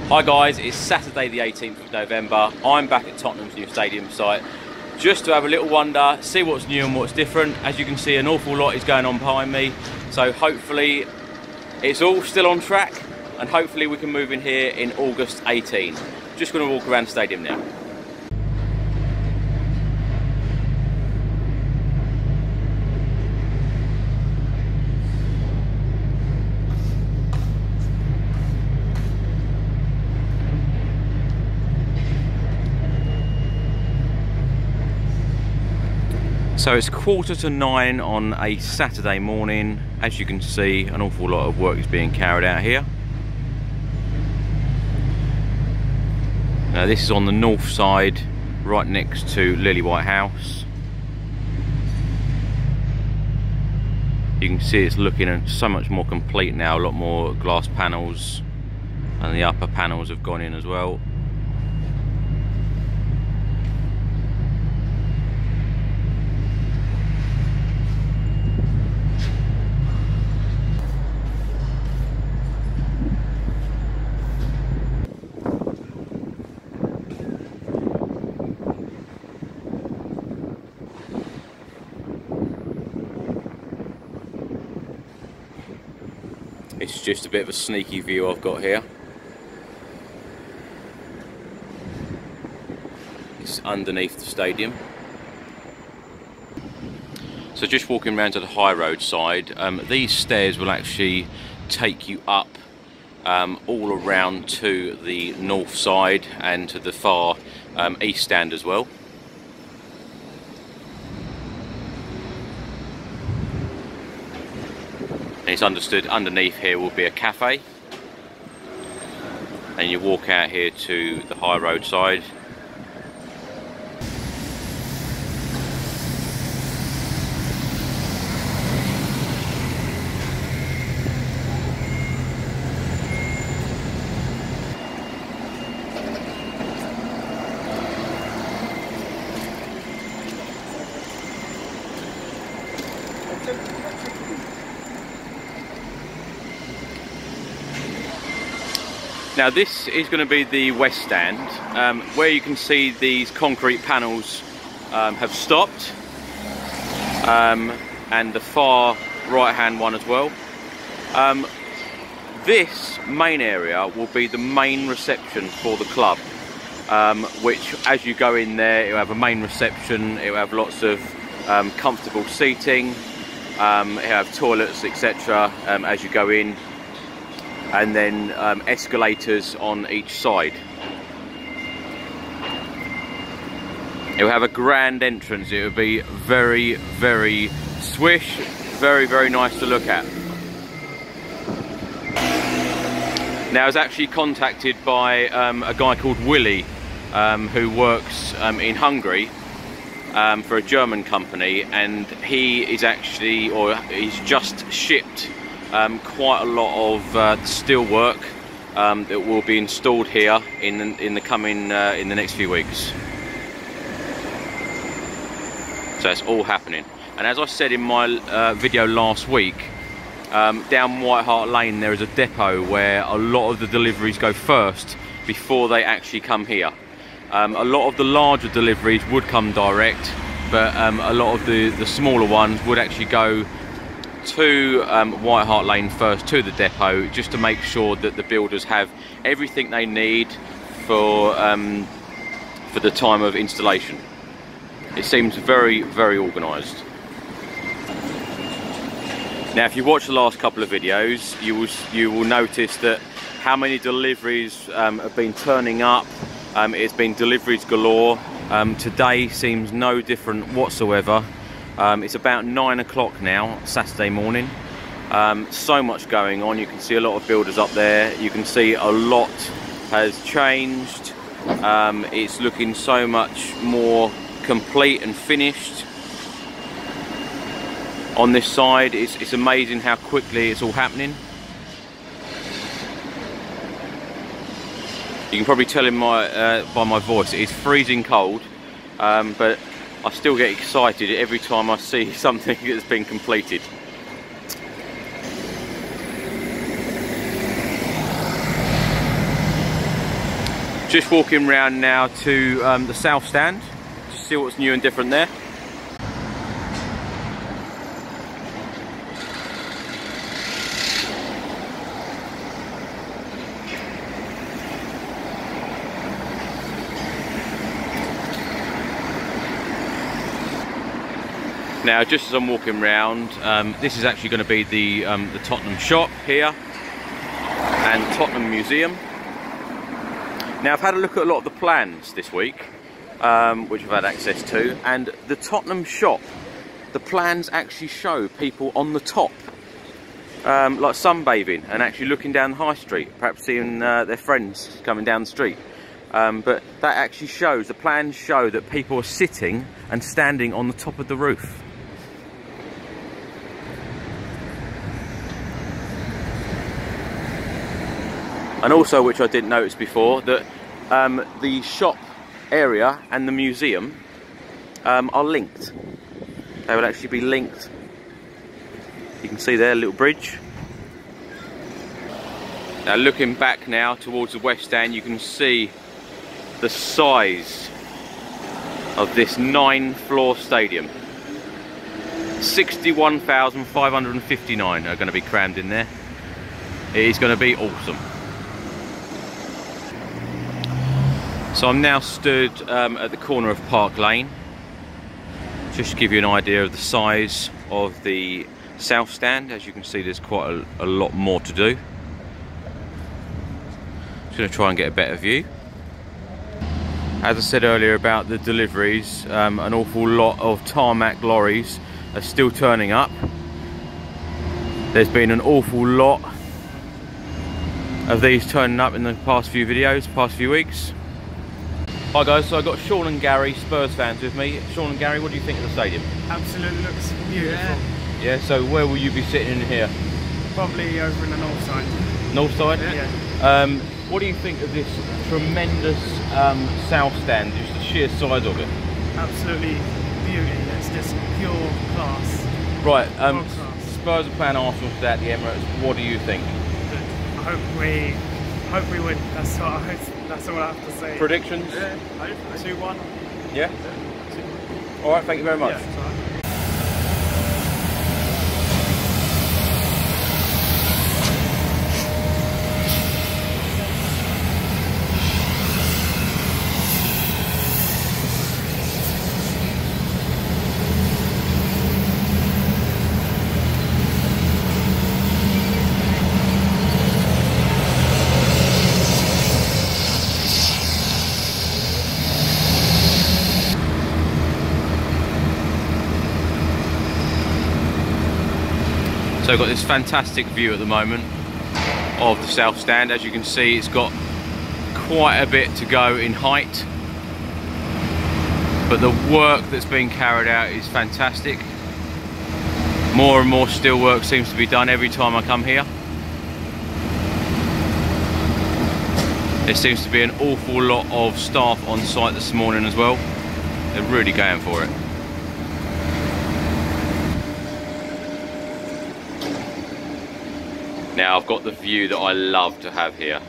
Hi guys, it's Saturday the 18th of November. I'm back at Tottenham's new stadium site just to have a little wander, see what's new and what's different. As you can see, an awful lot is going on behind me, so hopefully it's all still on track and hopefully we can move in here in August 18. Just going to walk around the stadium now. So it's 8:45 on a Saturday morning. As you can see, an awful lot of work is being carried out here. Now this is on the north side, right next to Lily White House. You can see it's looking so much more complete now, a lot more glass panels, and the upper panels have gone in as well. It's just a bit of a sneaky view I've got here. It's underneath the stadium. So just walking around to the high road side, these stairs will actually take you up all around to the north side and to the far east stand as well. And it's understood underneath here will be a cafe, and you walk out here to the high road side. Now this is going to be the west stand, where you can see these concrete panels have stopped, and the far right hand one as well. This main area will be the main reception for the club, which as you go in there, it will have a main reception, it will have lots of comfortable seating, it will have toilets, etc. As you go in, and then escalators on each side. It will have a grand entrance. It will be very, very swish, very, very nice to look at. Now I was actually contacted by a guy called Willie, who works in Hungary for a German company, and he is actually, or he's just shipped quite a lot of steel work that will be installed here in the next few weeks. So it's all happening. And as I said in my video last week, down White Hart Lane there is a depot where a lot of the deliveries go first before they actually come here. A lot of the larger deliveries would come direct, but a lot of the smaller ones would actually go to White Hart Lane first, to the depot, just to make sure that the builders have everything they need for the time of installation. It seems very, very organised. Now if you watch the last couple of videos, you will notice that how many deliveries have been turning up. It's been deliveries galore. Today seems no different whatsoever. It's about 9 o'clock now, Saturday morning. So much going on. You can see a lot of builders up there. You can see a lot has changed. It's looking so much more complete and finished. On this side, it's amazing how quickly it's all happening. You can probably tell in by my voice, it is freezing cold, but I still get excited every time I see something that's been completed. Just walking round now to the south stand to see what's new and different there. Now, just as I'm walking round, this is actually going to be the Tottenham shop here and Tottenham Museum. Now, I've had a look at a lot of the plans this week, which I've had access to, and the Tottenham shop, the plans actually show people on the top, like sunbathing and actually looking down the high street, perhaps seeing their friends coming down the street. But that actually shows, the plans show that people are sitting and standing on the top of the roof. And also, which I didn't notice before, that the shop area and the museum are linked. They will actually be linked. You can see there a little bridge. Now, looking back now towards the west stand, you can see the size of this 9-floor stadium. 61,559 are going to be crammed in there. It is going to be awesome. So I'm now stood at the corner of Park Lane, just to give you an idea of the size of the south stand. As you can see, there's quite a lot more to do. Just going to try and get a better view. As I said earlier about the deliveries, an awful lot of tarmac lorries are still turning up. There's been an awful lot of these turning up in the past few videos, past few weeks. Hi guys, so I've got Sean and Gary, Spurs fans with me. Sean and Gary, what do you think of the stadium? Absolutely looks beautiful. Yeah, so where will you be sitting in here? Probably over in the north side. North side? Yeah. What do you think of this tremendous south stand, just the sheer size of it? Absolutely beauty, it's just pure class. Right, Class. Spurs are playing Arsenal today at the Emirates. What do you think? I hope we win. That's all I have to say. Predictions? Yeah, hopefully. 2-1. Yeah? Alright, thank you very much. Yeah, So I've got this fantastic view at the moment of the south stand. As you can see, it's got quite a bit to go in height, but the work that's being carried out is fantastic. More and more steel work seems to be done every time I come here. There seems to be an awful lot of staff on site this morning as well. They're really going for it. Now I've got the view that I love to have here.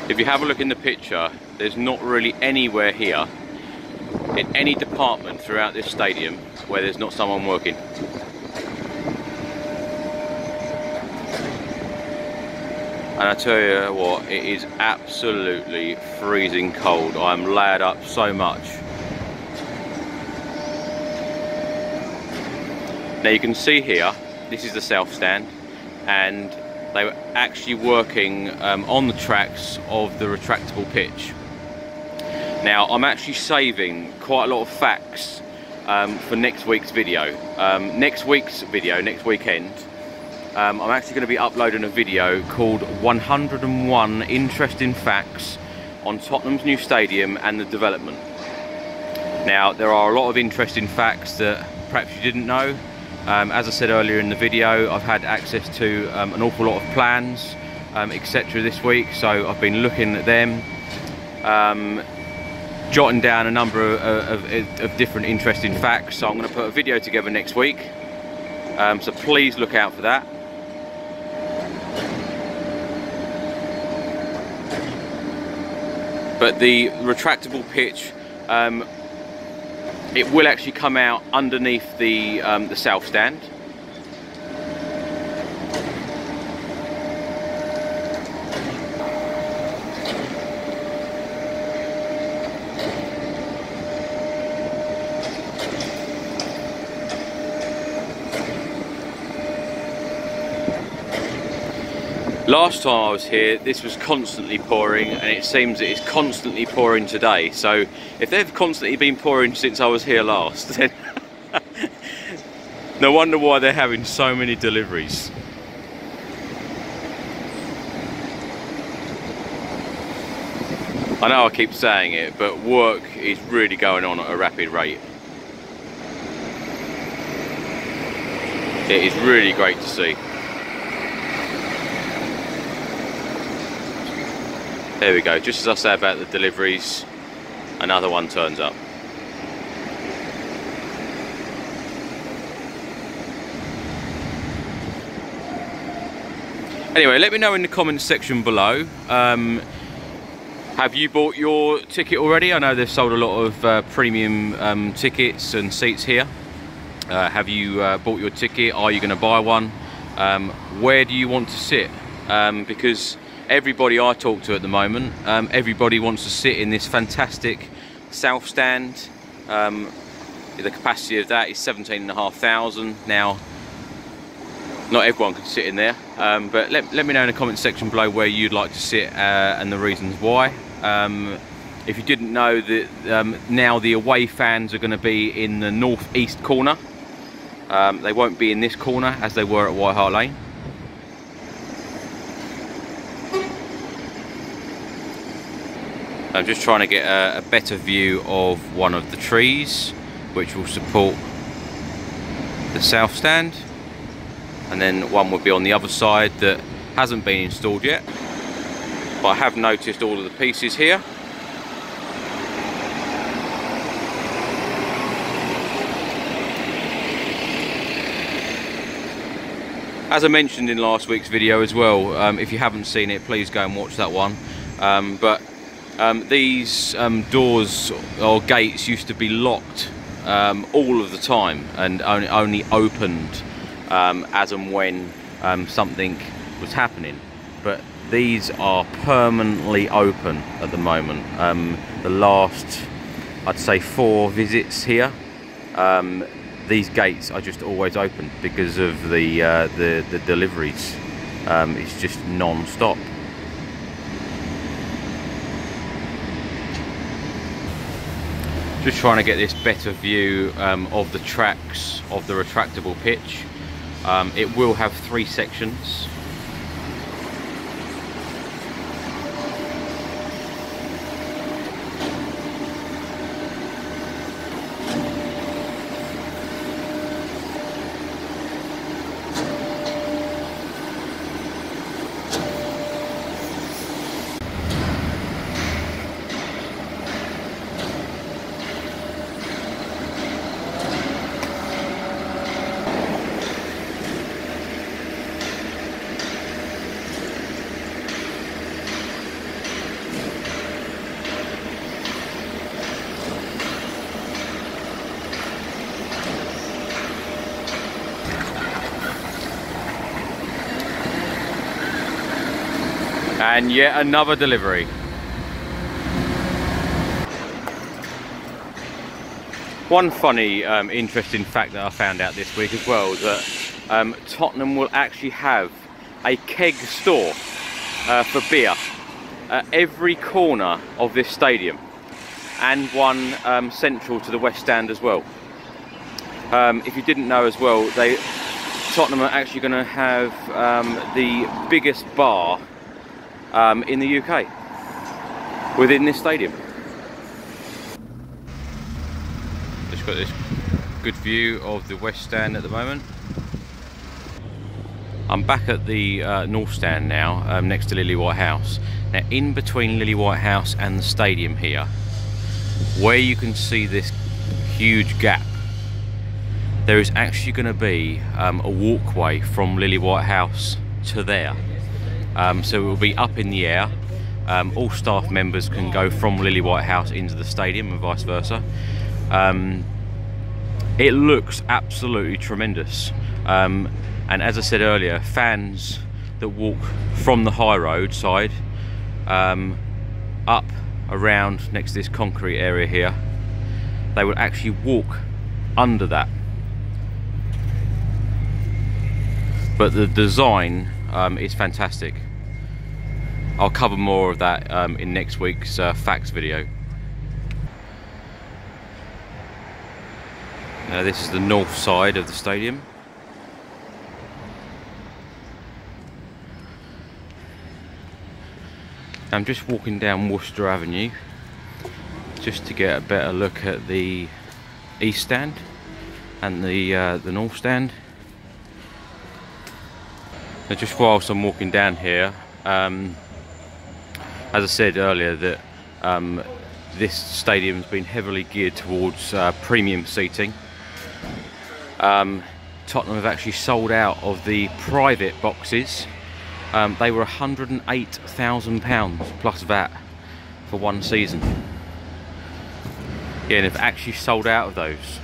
If you have a look in the picture, there's not really anywhere here in any department throughout this stadium where there's not someone working. And I tell you what, it is absolutely freezing cold. I'm layered up so much. Now you can see here, this is the south stand, and they were actually working on the tracks of the retractable pitch. Now I'm actually saving quite a lot of facts for next week's video. Next weekend, I'm actually going to be uploading a video called 101 Interesting Facts on Tottenham's new stadium and the development. Now, there are a lot of interesting facts that perhaps you didn't know. As I said earlier in the video, I've had access to an awful lot of plans, etc. this week, so I've been looking at them. jotting down a number of different interesting facts, so I'm going to put a video together next week, so please look out for that. But the retractable pitch, it will actually come out underneath the south stand. Last time I was here, this was constantly pouring, and it seems that it's constantly pouring today. So if they've constantly been pouring since I was here last, then no wonder why they're having so many deliveries. I know I keep saying it, but work is really going on at a rapid rate. It is really great to see. There we go, just as I say about the deliveries, another one turns up. Anyway, let me know in the comments section below, have you bought your ticket already? I know they've sold a lot of premium tickets and seats here. Have you bought your ticket? Are you going to buy one? Where do you want to sit? Because everybody I talk to at the moment, everybody wants to sit in this fantastic south stand. The capacity of that is 17,500. Now, not everyone can sit in there, but let me know in the comment section below where you'd like to sit and the reasons why. If you didn't know that now the away fans are going to be in the northeast corner. They won't be in this corner as they were at White Hart Lane. I'm just trying to get a better view of one of the trees which will support the south stand, and then one will be on the other side that hasn't been installed yet, but I have noticed all of the pieces here. As I mentioned in last week's video as well, if you haven't seen it, please go and watch that one. These doors or gates used to be locked all of the time and only opened as and when something was happening. But these are permanently open at the moment. The last, I'd say, 4 visits here, these gates are just always open because of the deliveries. It's just non-stop. Just trying to get this better view of the tracks of the retractable pitch. It will have 3 sections. And yet another delivery. One funny, interesting fact that I found out this week as well, that Tottenham will actually have a keg store for beer at every corner of this stadium, and one central to the West Stand as well. If you didn't know as well, Tottenham are actually going to have the biggest bar in the UK within this stadium. Just got this good view of the West Stand at the moment. I'm back at the North Stand now, next to Lily White House. Now, in between Lily White House and the stadium here, where you can see this huge gap, there is actually going to be a walkway from Lily White House to there. So it will be up in the air. All staff members can go from Lily White House into the stadium and vice versa. It looks absolutely tremendous. And as I said earlier, fans that walk from the high road side up around next to this concrete area here, they will actually walk under that. But the design is fantastic. I'll cover more of that in next week's facts video. Now this is the north side of the stadium. I'm just walking down Worcester Avenue just to get a better look at the east stand and the north stand. Now just whilst I'm walking down here, as I said earlier, that this stadium's been heavily geared towards premium seating. Tottenham have actually sold out of the private boxes. They were £108,000 plus VAT for one season. Yeah, and they've actually sold out of those.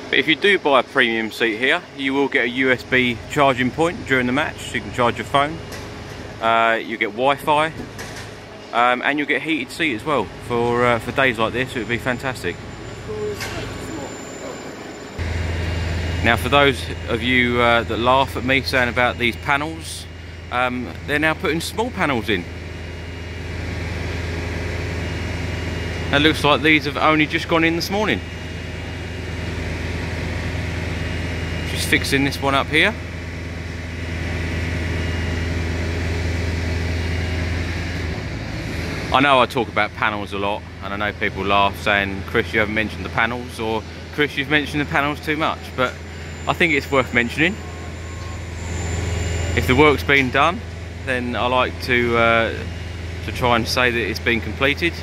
But if you do buy a premium seat here, you will get a USB charging point during the match, so you can charge your phone. You get Wi-Fi, and you'll get a heated seat as well for days like this. It would be fantastic. Now, for those of you that laugh at me saying about these panels, they're now putting small panels in. It looks like these have only just gone in this morning. Just fixing this one up here. I know I talk about panels a lot, and I know people laugh saying, Chris, you haven't mentioned the panels, or Chris, you've mentioned the panels too much, but I think it's worth mentioning. If the work's been done, then I like to try and say that it's been completed.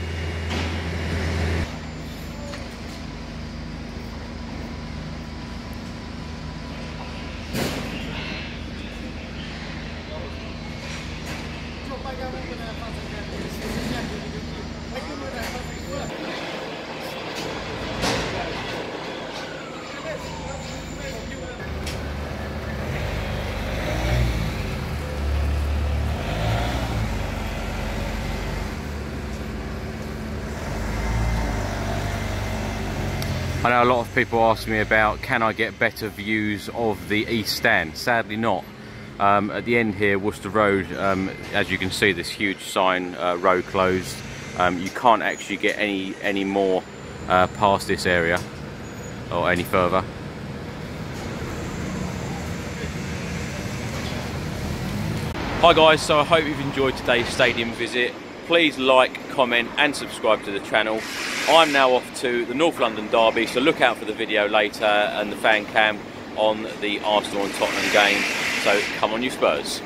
I know a lot of people ask me about, can I get better views of the east stand? Sadly not. At the end here, Worcester Road, as you can see, this huge sign, road closed. You can't actually get any more past this area or any further. Hi guys, so I hope you've enjoyed today's stadium visit. Please like, comment and subscribe to the channel. I'm now off to the North London derby, so look out for the video later and the fan cam on the Arsenal and Tottenham game. So come on you Spurs.